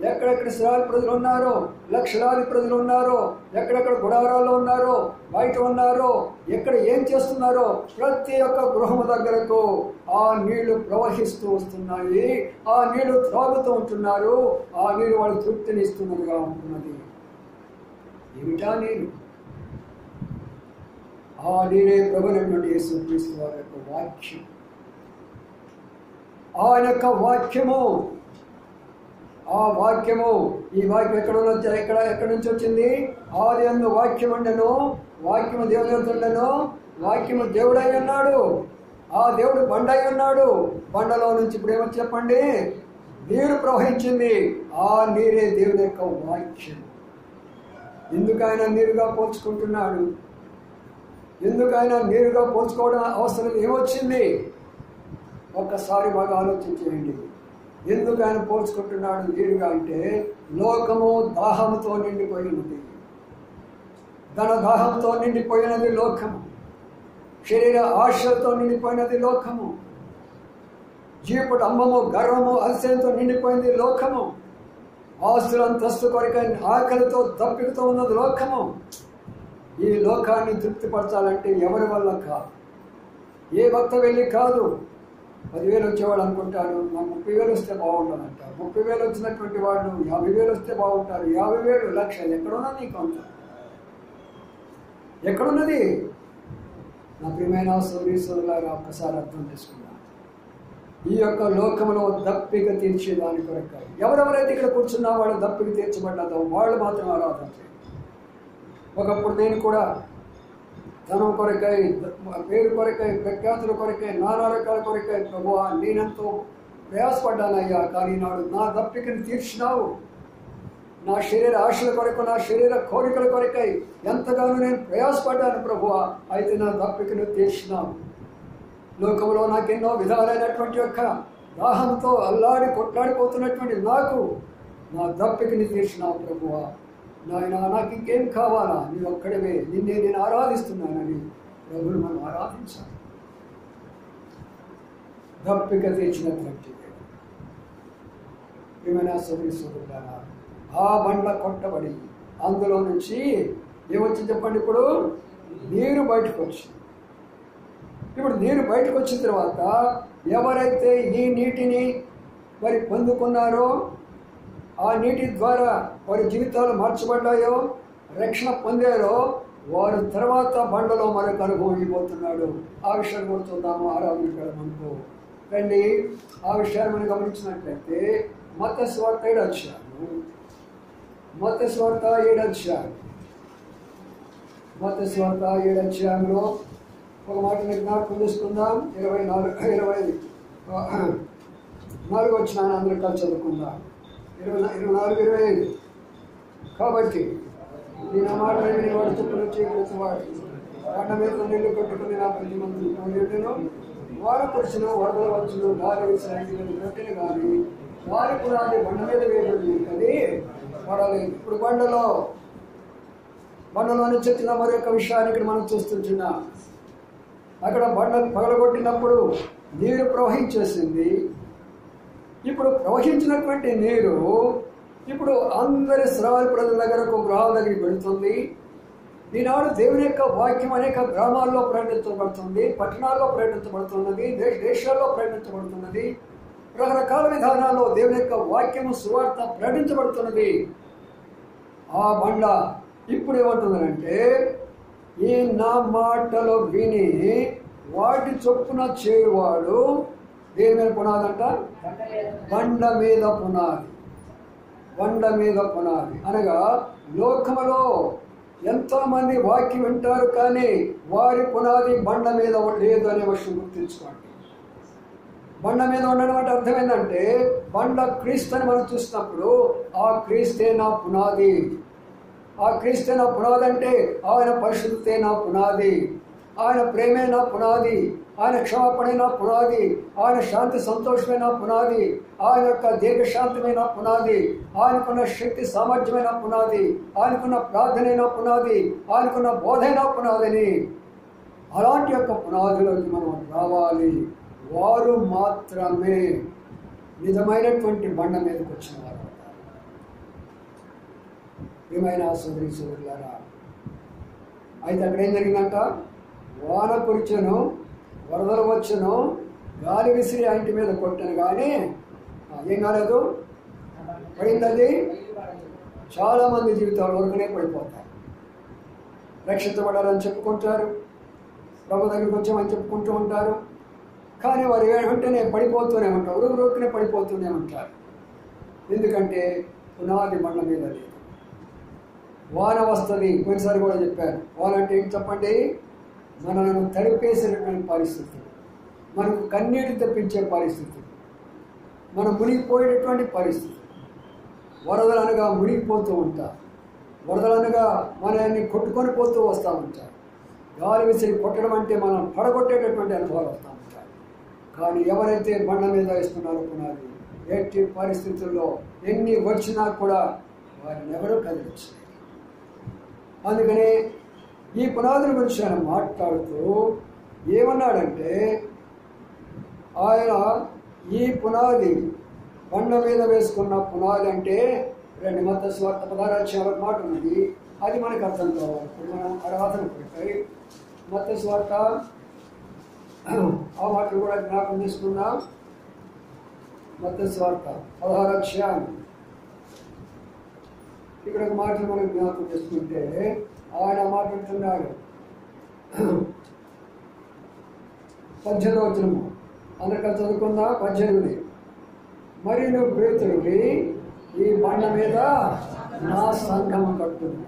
ఎక్కడెక్కడ ఇశ్రాయేలు ప్రజలు ఉన్నారో, లక్షలాది ప్రజలు ఉన్నారో, ఎక్కడెక్కడ గుడారాల్లో ఉన్నారో, బయట ఉన్నారో, ఎక్కడ ఏం చేస్తున్నారో ప్రతి ఒక్క గృహము దగ్గరకు ఆ నీళ్లు ప్రవహిస్తూ వస్తున్నాయి. ఆ నీళ్లు త్రాగుతూ ఉంటున్నారు. ఆ నీరు వాళ్ళు తృప్తినిస్తున్నదిగా ఉంటున్నది. ఏమిటా నీరు? ఆ నీరే ప్రభువైనటువంటి యేసుక్రీస్తు వారి యొక్క వాక్యం. ఆయన యొక్క వాక్యము. ఆ వాక్యము, ఈ వాక్యం ఎక్కడి నుంచి వచ్చింది? ఆది యందు వాక్యం ఉండెను, వాక్యము దేవునితో ఉండెను, వాక్యము దేవుడై ఉన్నాడు. ఆ దేవుడు బండ అయి ఉన్నాడు. బండలో నుంచి ఇప్పుడు ఏమో చెప్పండి, నీరు ప్రవహించింది. ఆ నీరే దేవుని యొక్క వాక్యం. ఎందుకు ఆయన నీరుగా పోల్చుకుంటున్నాడు? ఎందుకు ఆయన నీరుగా పోల్చుకోవడం అవసరం ఏమొచ్చింది? ఒక్కసారి బాగా ఆలోచించేయండి. ఎందుకు ఆయన పోల్చుకుంటున్నాడు నీరుగా అంటే, లోకము దాహంతో నిండిపోయినది. ధన దాహంతో నిండిపోయినది లోకము. శరీర ఆశలతో నిండిపోయినది లోకము. జీవిత అమ్మము, గర్వము, అతిశయంతో నిండిపోయింది లోకము. ఆస్తుల అంతస్తు కొరకై ఆకలితో దప్పికతో ఉన్నది లోకము. ఈ లోకాన్ని తృప్తిపరచాలంటే ఎవరి వల్ల కాదు, ఏ భక్త వెళ్ళి కాదు. 10,000 వచ్చేవాడు అనుకుంటారు, నాకు 30,000 వస్తే బాగుంటుందంటారు. 30,000 వచ్చినటువంటి వాళ్ళు 50,000 వస్తే బాగుంటారు. 50,000 లక్ష ఎక్కడున్నా నీకు అంత ఎక్కడున్నది? నా ప్రియమైన సోదరులారా ఒక్కసారి అర్థం చేసుకున్నాను. ఈ యొక్క లోకంలో దప్పిక తీర్చేదాని కొరకై ఎవరెవరైతే ఇక్కడ కూర్చున్నా వాళ్ళు దప్పిక తీర్చబడ్డాదో వాళ్ళు మాత్రం ఆరాధన చేయాలి. ఒకప్పుడు నేను కూడా ధనం కొరకై, పేరు కొరకై, ప్రఖ్యాతుల కొరకై, నానా రకాల కొరకై ప్రభువా నేనెంతో ప్రయాసపడ్డానయ్యా. కానీ నాడు నా దప్పికను తీర్చినావు. నా శరీర ఆశల కొరకు, నా శరీర కోరికల కొరకై ఎంతగానో నేను ప్రయాసపడ్డాను ప్రభువా. అయితే నా దప్పికను తీర్చినావు. లోకంలో నాకెన్నో విధాలైనటువంటి యొక్క దాహంతో అల్లాడి కొట్లాడిపోతున్నటువంటి నాకు నా దప్పికని తీర్చినావు ప్రభువా. నాయన నాకు ఇంకేం కావాలా? నీ ఒక్కడవే, నిన్నే నేను ఆరాధిస్తున్నానని ప్రభువును మనం ఆరాధించాలి. దప్పిక తీర్చినటువంటి ప్రియమైన సోదరులారా, ఆ బండ్ల కొట్టబడి అందులో నుంచి ఏమొచ్చింది చెప్పండి? ఇప్పుడు నీరు బయటకు వచ్చింది. ఇప్పుడు నీరు బయటకు వచ్చిన తర్వాత ఎవరైతే ఈ నీటిని మరి పొందుకున్నారో, ఆ నీటి ద్వారా వారి జీవితాలు మార్చబడ్డాయో, రక్షణ పొందారో, వారు తర్వాత బండలో మరొక అనుభవం ఇవ్వబోతున్నాడు. ఆ విషయాన్ని కూడా చూద్దాము. ఆరాధించడమనుకో రండి. ఆ విషయాన్ని మనం గమనించినట్లయితే మత్తయి సువార్త 7వ అధ్యాయము, మత్తయి సువార్త 7వ అధ్యాయం, మత్తయి సువార్త 7వ అధ్యాయంలో ఒక మాట మీరు జ్ఞాపకం చేసుకుందాం. 24 వచ్చిన అందరూ కలిసి చదువుకుందాం. 24-25. కాబట్టి నేను ఆ మాట విని వాడు చెప్పులు చీకరించేవాడు వాటి మీద నీళ్లు కొట్టుకుని నా ప్రతి మందిను వారు పురుషులు వరదల వచ్చును గాలి వేసిన రొట్టెలు కానీ వారి పునాది బండ మీద వేయబడి అది పడలేదు. ఇప్పుడు బండలో నుంచి వచ్చిన మరొక విషయాన్ని ఇక్కడ మనం చూస్తుంటున్నాం. అక్కడ బండ పగలగొట్టినప్పుడు నీరు ప్రవహించేసింది. ఇప్పుడు ప్రవహించినటువంటి నీరు ఇప్పుడు అందరి ఇశ్రాయేలు ప్రజల దగ్గరకు, గృహాల దగ్గరికి వెళుతుంది. ఈనాడు దేవుని యొక్క వాక్యం అనేక గ్రామాల్లో ప్రకటించబడుతుంది, పట్టణాల్లో ప్రకటించబడుతున్నది, దేశాల్లో ప్రకటించబడుతున్నది. రకరకాల విధానాల్లో దేవుని యొక్క వాక్యము సువార్త ప్రకటించబడుతున్నది. ఆ బండ ఇప్పుడు ఏమంటుందంటే, ఈ నా మాటలు విని వాటి చొప్పున చేయువాడు దేని మీద పునాది అంట? బండ మీద పునాది. బండ మీద పునాది అనగా లోకములో ఎంతో మంది వాక్యం వింటారు, కానీ వారి పునాది బండ మీద లేదు అనే విషయం గుర్తుంచుకోండి. బండ మీద ఉండడం అంటే అర్థం ఏంటంటే, బండ క్రీస్తు అని మనం చూసినప్పుడు ఆ క్రీస్తే నా పునాది. ఆ క్రీస్తే నా పునాది అంటే ఆయన పరిశుద్ధతే నా పునాది, ఆయన ప్రేమే నా పునాది, ఆయన క్షమాపణే నా పునాది, ఆయన శాంతి సంతోషమే నా పునాది, ఆయన యొక్క దీర్ఘశాంతమే నా పునాది, ఆయనకున్న శక్తి సామర్థ్యమే నా పునాది, ఆయనకున్న ప్రార్థనే నా పునాది, ఆయనకున్న బోధే నా పునాదని. అలాంటి యొక్క పునాదిలోకి మనం రావాలి. వారు మాత్రమే నిజమైనటువంటి బండ మీదకి వచ్చిన వారు. ఏమైనా సోదరి సోదరులారా, అయితే అక్కడ ఏం జరిగిందంట? వాన కురిచెను, వరదలు వచ్చెను, గాలి విసిరి ఆ ఇంటి మీద కొట్టను, కానీ ఏం కాలేదు, పడింది. అది చాలామంది జీవితాల వరకునే పడిపోతారు. రక్షించబడాలని చెప్పుకుంటారు, ప్రభు దగ్గరికి వచ్చామని చెప్పుకుంటూ ఉంటారు, కానీ వారు వెంటనే పడిపోతూనే ఉంటారు, ఉరుకునే పడిపోతూనే ఉంటారు. ఎందుకంటే పునాది బండ మీద లేదు. వాన వస్తుంది, కొన్నిసారి కూడా చెప్పారు. వాన అంటే ఏంటి చెప్పండి? మనలను తడిపేసినటువంటి పరిస్థితి, మనకు కన్నీటి తెప్పించే పరిస్థితి, మనం మునిగిపోయేటటువంటి పరిస్థితి. వరదలు అనగా మునిగిపోతూ ఉంటారు, వరదలు అనగా మనల్ని కొట్టుకొని పోతూ వస్తూ ఉంటారు. గాలి విసిరి కొట్టడం అంటే మనం పడగొట్టేటటువంటి అనుభవాలు వస్తూ ఉంటాయి. కానీ ఎవరైతే బండ మీద వేస్తున్నారో పునాది, ఎట్టి పరిస్థితుల్లో ఎన్ని వచ్చినా కూడా వారిని ఎవరూ కదిలించలేదు. అందుకని ఈ పునాదుల గురించి ఆయన మాట్లాడుతూ ఏమన్నాడంటే, ఆయన ఈ పునాది బండ మీద వేసుకున్న పునాది అంటే మత్తయి సువార్త 16 మాట ఉన్నది, అది మనకు అర్థం కావాలి. ఇప్పుడు మనం ఆరాధన పడిపోయి మత్తయి సువార్త ఆ మాటలు కూడా జ్ఞాపకం తీసుకుందాం. మత్తయి సువార్త 16 ఇక్కడ ఒక మాటలు మనం జ్ఞాపకం చేసుకుంటే ఆయన మాట్లాడుతున్నాడు. 18వ వచనము అందరికీ చదువుకుందా? 18. మరి నువ్వు పేతురువి, ఈ బండ మీద నా సంఘము కట్టును.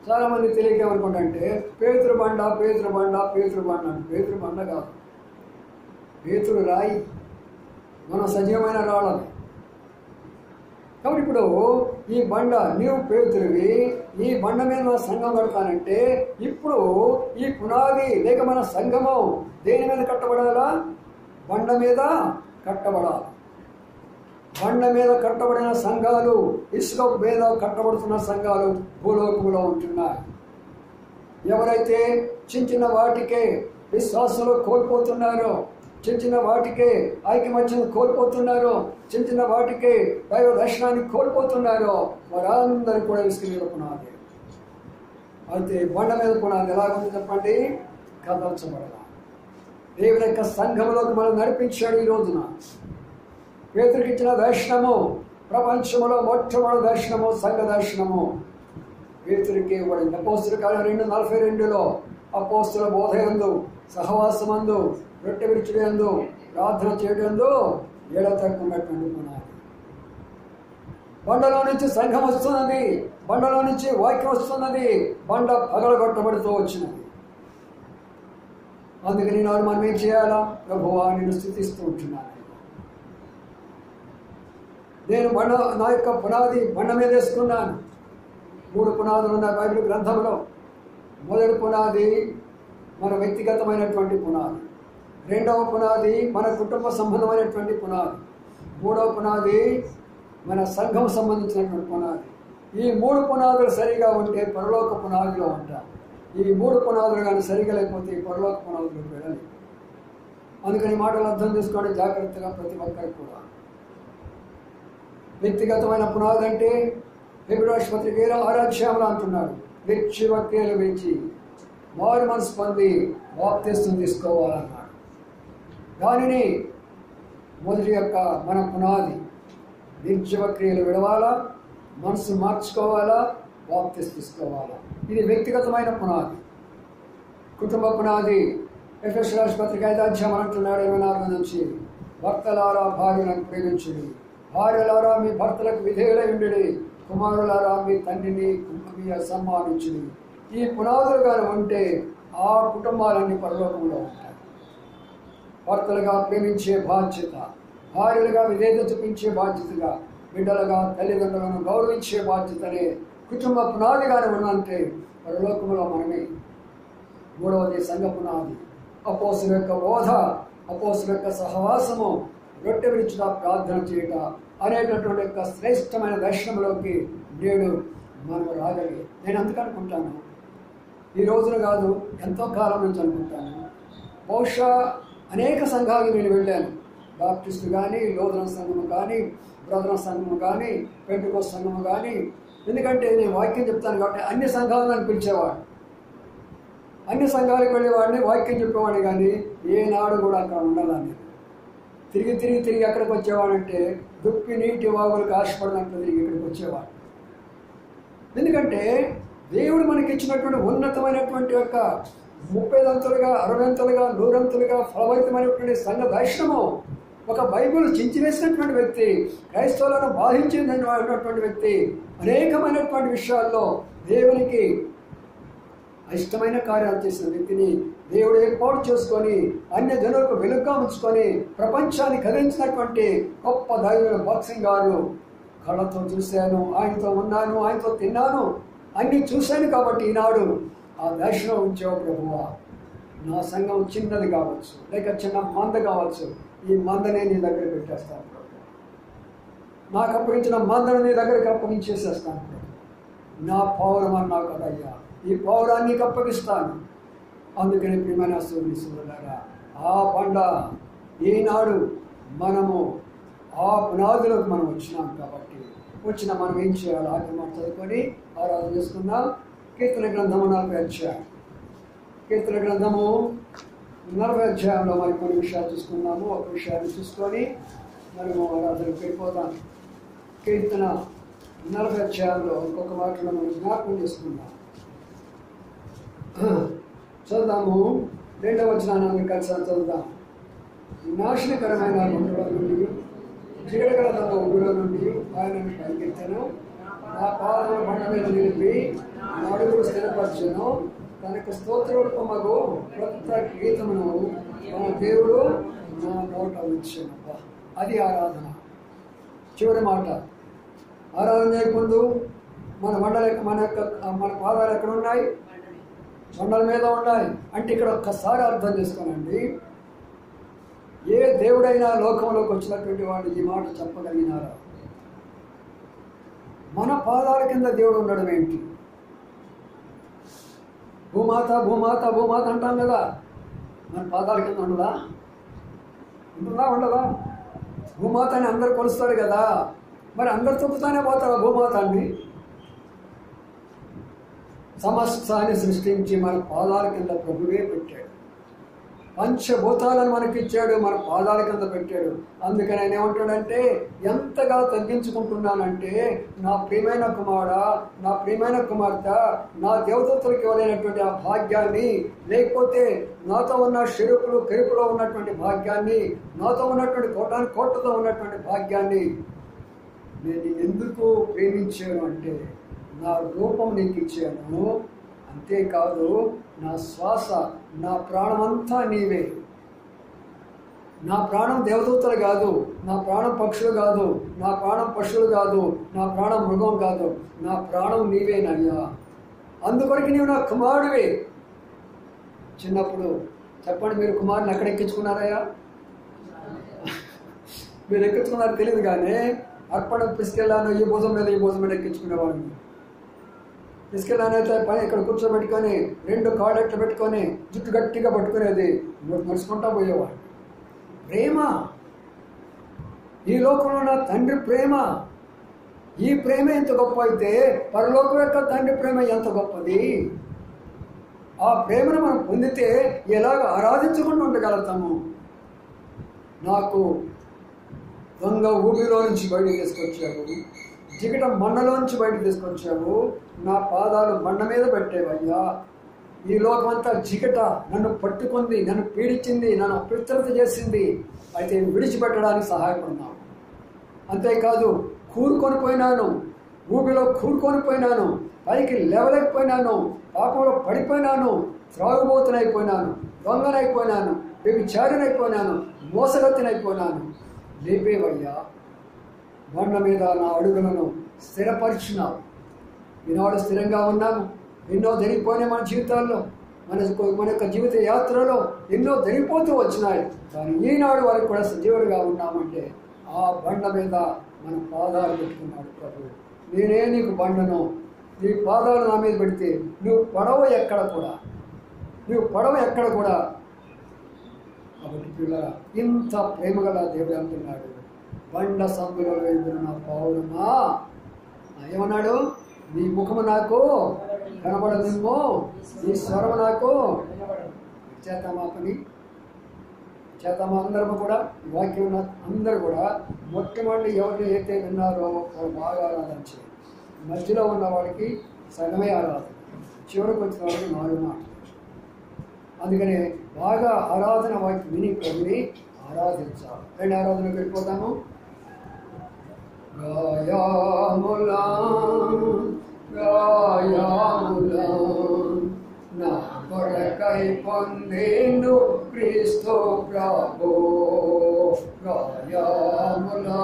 చాలా మంది తెలియకేమనుకుంటే పేతురు బండ పేతురు బండ పేతురు బండ అంటే పేతురు బండ కాదు, పేతురు రాయి, మన సజీవమైన రాళ్ళని. కాబట్టి ఇప్పుడు ఈ బండ నీవు పేతురువి, ఈ బండ మీద మన సంఘం కడతానంటే ఇప్పుడు ఈ పునాది లేక మన సంఘము దేని మీద కట్టబడాలా? బండ మీద కట్టబడాలి. బండ మీద కట్టబడిన సంఘాలు, ఇసుక మీద కట్టబడుతున్న సంఘాలు భూలోకంలో ఉంటున్నాయి. ఎవరైతే చిన్న చిన్న వాటికే విశ్వాసంలో కోల్పోతున్నారో, చిన్న చిన్న వాటికే ఐకమత్యం కోల్పోతున్నారో, చిన్న చిన్న వాటికే దైవ దర్శనాన్ని కోల్పోతున్నారో వారందరూ కూడా ఇసుక మీద పునాది. అయితే బండ మీద పునాది ఎలాగుంది చెప్పండి? కదల్చబడాలి. దేవుని యొక్క సంఘంలోకి మనం నడిపించాడు. ఈ రోజున పేతురుకి ఇచ్చిన దర్శనము ప్రపంచంలో మొట్టమొదటి దర్శనము, సంఘ దర్శనము పేతురుకి ఇవ్వబడింది. అపోస్తుల కార్యం 2:42 అపోస్తుల బోధయందు, సహవాసమందు, రొట్టె విరుచుడందు, ప్రార్థన చేయడందు ఎడతెగకున్నటువంటి పునాది. బండలో నుంచి సంఘం వస్తున్నది, బండలో నుంచి వాక్యం వస్తున్నది, బండ పగలగొట్టబడుతూ వచ్చినది. అందుకని నాడు మనం ఏం చేయాలా? ప్రభువా నేను స్తుతిస్తూ ఉంటున్నాను. నేను నా యొక్క పునాది బండ మీద వేసుకున్నాను. 3 పునాదులు ఉన్నాయి బైబిల్ గ్రంథంలో. మొదటి పునాది మన వ్యక్తిగతమైనటువంటి పునాది, 2వ పునాది మన కుటుంబ సంబంధమైనటువంటి పునాది, 3వ పునాది మన సంఘం సంబంధించినటువంటి పునాది. ఈ 3 పునాదులు సరిగా ఉంటే పరలోక పునాదిలో ఉంటాం. ఈ 3 పునాదులు కానీ సరిగా లేకపోతే ఈ పరలోక పునాదులకు వెళ్ళాలి. అందుకని మాటలు అర్థం చేసుకోండి జాగ్రత్తగా ప్రతి ఒక్కరికి కూడా. వ్యక్తిగతమైన పునాది అంటే ఫిబ్రవరి పత్రిక 6 అంటున్నాడు, వెచ్చి వక్రియలు వెచ్చి మారు మనసు పొంది బాప్తిస్మం తీసుకోవాలన్నాడు. దానిని మొదటి యొక్క మన పునాది నిర్జీవ క్రియలు విడవాలా, మనసు మార్చుకోవాలా, బాప్తిసం తీసుకోవాలా. ఇది వ్యక్తిగతమైన పునాది. కుటుంబ పునాది ఎఫెసీయుల రాసిన పత్రిక 5వ అధ్యాయం అంటున్నాడు 24 నుంచి, భర్తలారా భార్యలను ప్రేమించుడి, భార్యలారా మీ భర్తలకు విధేయులై ఉండుడి, కుమారులారా మీ తండ్రిని సన్మానించుడి. ఈ పునాదులు కానీ ఉంటే ఆ కుటుంబాలన్నీ పరలోకంలో ఉంటాయి. భర్తలుగా ప్రేమించే బాధ్యత, భార్యలుగా విధేయత చూపించే బాధ్యతగా, బిడ్డలుగా తల్లిదండ్రులను గౌరవించే బాధ్యతనే కుటుంబ పునాదిగానే ఉన్నంటే పరలోకంలో మనమే. మూడవది సంఘ పునాది. అపోస్తుల యొక్క బోధ, అపోస్తుల యొక్క సహవాసము, రొట్టె విడిచుట, ప్రార్థన చేయుట అనేటటువంటి యొక్క శ్రేష్టమైన దర్శనంలోకి నేడు మనం రాగలిగే. నేను అందుకు అనుకుంటాను, ఈ రోజున కాదు ఎంతో కాలం నుంచి అనుకుంటాను. బహుశా అనేక సంఘాలకు నేను వెళ్ళాను. బాప్టిస్టు కానీ, లోదన సంఘము కానీ, బ్రదరన్ సంఘము కానీ, పెంటెకోస్తు సంఘము కానీ. ఎందుకంటే నేను వాక్యం చెప్తాను కాబట్టి అన్ని సంఘాలను నన్ను పిలిచేవాడు. అన్ని సంఘాలకు వెళ్ళేవాడిని, వాక్యం చెప్పేవాడిని. కానీ ఏనాడు కూడా అక్కడ ఉండాలని తిరిగి తిరిగి తిరిగి ఎక్కడికి వచ్చేవాడంటే దుప్పి నీటి వాగులకు ఆశపడినట్టు తిరిగి ఇక్కడికి వచ్చేవాడు. ఎందుకంటే దేవుడు మనకి ఇచ్చినటువంటి ఉన్నతమైనటువంటి యొక్క 30 అంతలుగా 60 అంతలుగా 100 అంతలుగా ఫలభరితమైనటువంటి సంఘ దర్శనము, ఒక బైబిల్ చించివేసినటువంటి వ్యక్తి, క్రైస్తవులను బాధించినటువంటి వ్యక్తి, అనేకమైనటువంటి విషయాల్లో దేవునికి ఇష్టమైన కార్యాలు చేసిన వ్యక్తిని దేవుడు ఏర్పాటు చేసుకొని అన్య జనులకు వెలుగుగా ఉంచుకొని ప్రపంచాన్ని కదిలించినటువంటి గొప్ప దైవుల బాక్సింగ్ గారు కళ్ళతో చూశాను, ఆయనతో ఉన్నాను, ఆయనతో తిన్నాను, అన్నీ చూశాను. కాబట్టి ఈనాడు ఆ దర్శనం ఉంచావు ప్రభువా. నా సంఘం చిన్నది కావచ్చు, లేక చిన్న మంద కావచ్చు, ఈ మందనే నీ దగ్గర పెట్టేస్తాను ప్రభు. నాకు అప్పగించిన మందను నీ దగ్గరికి అప్పగించేసేస్తాను ప్రభు. నా పౌరం అన్నావు కదయ్యా, ఈ పౌరాన్ని నీకు అప్పగిస్తాను. అందుకని ప్రియమైన సోదరులారా, ఆ బండ ఈనాడు మనము ఆ పునాదులకు మనం వచ్చినాం. కాబట్టి వచ్చిన మనం ఏం చేయాలి? ఆత్మ చదువుకొని ఆరాధన చేసుకుందాం. కీర్తన గ్రంథము 40వ అధ్యాయం. కీర్తన గ్రంథము 40వ అధ్యాయంలో మరి కొన్ని విషయాలు చూసుకున్నాము. ఒక విషయాన్ని చూసుకొని మనము ఆరాధనకు వెళ్ళిపోతాం. కీర్తన 40వ అధ్యాయంలో ఇంకొక మాటను మనం జ్ఞాపకం చేసుకుందాం. చదువుదాము. 2వ వచనాన్ని కలిసి చదువుదాం. నాశనకరమైన గుండెల నుండి, జిగడగల తమ ఊళ్ళ నుండి ఆయనను పైకెత్తాను. నా పాదముల బండ మీద నిలిపి నా అడుగులు స్థిరపరచను. తనకు స్తోత్రూపమగు కొత్త గీతమును మన దేవుడు నా నోట ఉంచాను. అది ఆరాధన. చివరి మాట, ఆరాధన చేయకముందు మన మన పాదాలు ఎక్కడ ఉన్నాయి? బండల మీద ఉన్నాయి. అంటే ఇక్కడ ఒక్కసారి అర్థం చేసుకోనండి, ఏ దేవుడైనా లోకంలోకి వచ్చినటువంటి వాడు ఈ మాట చెప్పగలిగినారా? మన పాదాల కింద దేవుడు ఉండడం ఏంటి? భూమాత భూమాత భూమాత అంటాం కదా, మన పాదాల కింద ఉండదా? ఉండదా? భూమాత అని అందరు కొలుస్తాడు కదా, మరి అందరు చెబుతానే పోతారా భూమాతాన్ని? సమస్తాన్ని సృష్టించి మన పాదాల కింద ప్రభువే పెట్టాడు. పంచభూతాలను మనకిచ్చాడు, మన పాదాల కింద పెట్టాడు. అందుకని ఆయన ఏమంటాడంటే, ఎంతగా తగ్గించుకుంటున్నానంటే నా ప్రియమైన కుమారుడా, నా ప్రియమైన కుమార్తె, నా దేవదూతలకు ఇవ్వలేనటువంటి ఆ భాగ్యాన్ని, లేకపోతే నాతో ఉన్న షెరుపులు కెరుపులో ఉన్నటువంటి భాగ్యాన్ని, నాతో ఉన్నటువంటి కోటతో ఉన్నటువంటి భాగ్యాన్ని నేను ఎందుకు ప్రేమించాను అంటే, నా రూపం నీకు ఇచ్చాను. అంతేకాదు నా శ్వాస, నా ప్రాణమంతా నీవే. నా ప్రాణం దేవదూతలు కాదు, నా ప్రాణం పక్షులు కాదు, నా ప్రాణం పశువులు కాదు, నా ప్రాణం మృగం కాదు, నా ప్రాణం నీవేనయ్యా. అందుకొరకు నీవు నా కుమారుడివే. చిన్నప్పుడు చెప్పండి, మీరు కుమారుని ఎక్కడ ఎక్కించుకున్నారయ్యా? మీరు ఎక్కించుకున్నారో తెలియదు, కానీ అర్పణ పిసుకెళ్ళాను ఈ భుజం మీద ఈ భుజం మీద ఎక్కించుకునేవాడిని. తీసుకెళ్ళానైతే పని ఇక్కడ కూర్చోబెట్టుకొని 2 కాళ్ళు ఎట్లా పెట్టుకొని జుట్టు గట్టిగా పట్టుకునేది, నడుచుకుంటా పోయేవాడు. ప్రేమ, ఈ లోకంలో నా తండ్రి ప్రేమ, ఈ ప్రేమ ఎంత గొప్ప అయితే పరలోకం యొక్క తండ్రి ప్రేమ ఎంత గొప్పది. ఆ ప్రేమను మనం పొందితే ఎలాగ ఆరాధించకుండా ఉండగలుగుతాము. నాకు దొంగ ఊబిలో నుంచి బయటకు తీసుకొచ్చావు, జిగట మన్నలో నుంచి బయటకు తీసుకొచ్చావు. నా పాదాలు మన్న మీద పెట్టేవయ్యా. ఈ లోకమంతా జిగట నన్ను పట్టుకుంది, నన్ను పీడించింది, నన్ను అపవిత్రత చేసింది. అయితే విడిచిపెట్టడానికి సహాయపడినావు. అంతేకాదు కూరుకొని పోయినాను, ఊబిలో కూరుకొని పోయినాను, పైకి లేవలేకపోయినాను, పాపంలో పడిపోయినాను, త్రాగుబోతునైపోయినాను, దొంగనైపోయినాను, వ్యభిచారినైపోయినాను, మోసగత్తినైపోయినాను. లేపేవయ్యా. బండ మీద నా అడుగులను స్థిరపరిచినావు. ఈనాడు స్థిరంగా ఉన్నాము. ఎన్నో జరిగిపోయినాయి మన జీవితాల్లో, మన యొక్క జీవిత యాత్రలో ఎన్నో జరిగిపోతూ వచ్చినాయి. కానీ ఈనాడు వరకు కూడా సజీవులుగా ఉన్నామంటే ఆ బండ మీద మన పాదాలు పెట్టుకున్నాడు ప్రభు. నేనే నీకు బండను, నీ పాదాలు నా మీద పెడితే నువ్వు పడవ ఎక్కడ కూడా. కాబట్టి పిల్లరా, ఇంత ప్రేమగల దేవుడు అంటున్నాడు, బండ సందులో ఎదురు నా పౌరమా. ఏమన్నాడు? నీ ముఖము నాకు కనబడదేమో, నీ స్వరము నాకు చేతమా అందరము కూడా ఈ వాక్యం అందరూ కూడా మొట్టమొదటి ఎవరిని అయితే విన్నారో వాళ్ళు బాగా ఆరాధన చేయాలి. మధ్యలో ఉన్న వాడికి సగమే ఆరాధన, చివరికి వచ్చిన వాడికి 4 మాటలు. అందుకనే బాగా ఆరాధన వాక్యం విని ప్రభుని ఆరాధించాలి. రెండు ఆరాధనకు వెళ్ళిపోతాము. గాయాములా నా కొరకై పొందేను క్రీస్తు ప్రభు. గాయాములా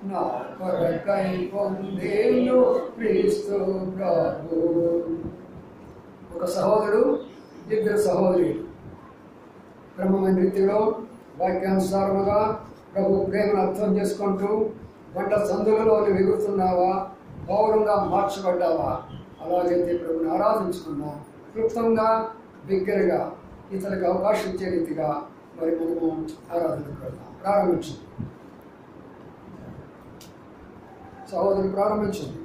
నా కొరకై పొందేను క్రీస్తు ప్రభు. ఒక సహోదరుడు, 2 సహోదరులు క్రమమైన రీతిలో వాక్యానుసారముగా ప్రభు ప్రేమను అర్థం చేసుకుంటూ బండ సందులలో ఎగురుతున్నావా, గౌరవంగా మార్చబడ్డావా? అలాగైతే ప్రభుని ఆరాధించుకున్నా క్లుప్తంగా, బిగ్గరగా, ఇతరులకు అవకాశం ఇచ్చే రీతిగా మరి మనము ఆరాధనకు వెళ్దాం. ప్రారంభించండి సహోదరులు, ప్రారంభించండి.